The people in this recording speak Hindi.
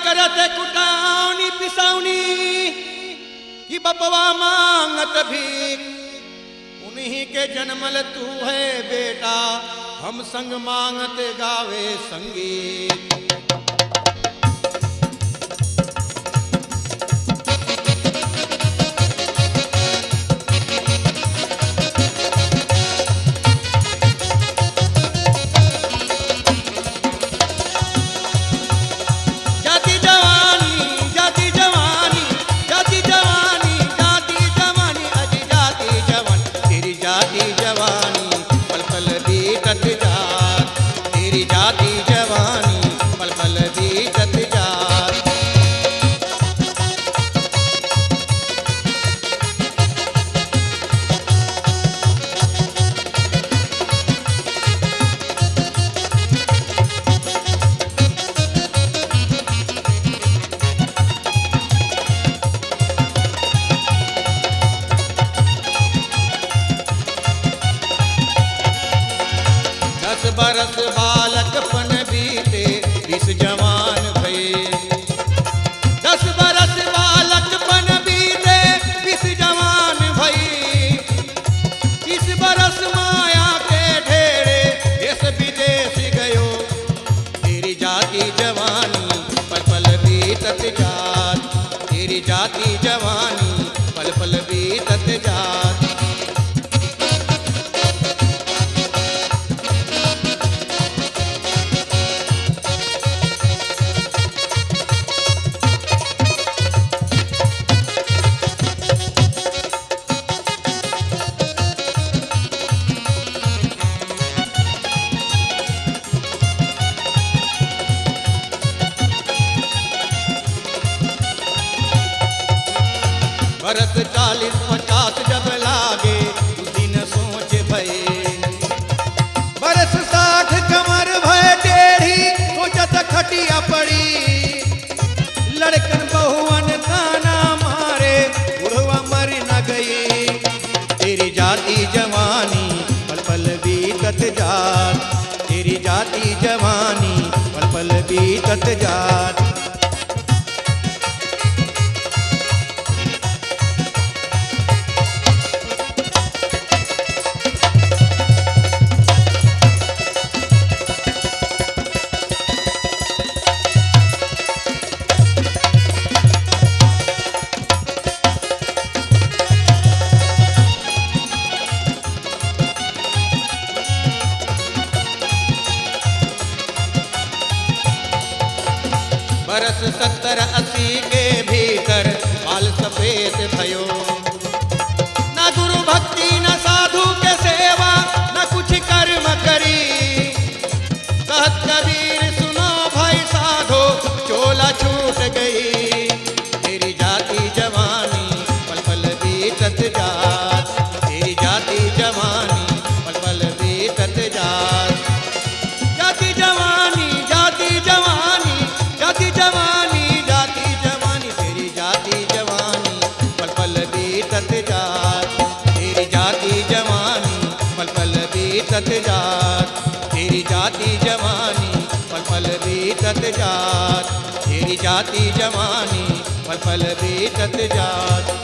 करत कुटावनी पिसावनी कि बपवा मांगत भीख। उन्हीं के जन्मल तू है बेटा, हम संग मांगत गावे संगीत। बरस बालकपन बीते 20 जवान भये। 10 बरस बालकपन बीते 20 जवान भई। 30 बरस माया के ढेरे देश विदेश गयो। तेरी जाति जवानी पल पल बीतत जात। तेरी जाति जवानी पल पल बीतत जात। बरस 40-50 जब लागे उस दिन सोच भये। बरस 60 कमर भय टेढ़ी सोचत खटिया पड़ी। लड़कन बहुअन ताना मारे बुढ़वा मर न गई। तेरी जाति जवानी पल पल बीतत जात। तेरी जाति जवानी पल पल बीतत जात। बरस 70-80 के भीतर बाल सफेद भयो। न गुरु भक्ति न साधु के सेवा न कुछ कर्म करी। कहत कबीर सुनो भाई साधो चोला छूट गई। तेरी जाति जवानी पल पल बीतत जात। तेरी जाति जवानी पल पल बीतत जात। जाति जवानी जाति जवानी जाति जवानी जाति जवानी। तेरी जाति जवानी पल पल बीतत जात। तेरी जाति जवानी पल पल बीतत जात। तेरी जाति जवानी पल पल बीतत जात। तेरी जाति जवानी पल पल बीतत जात।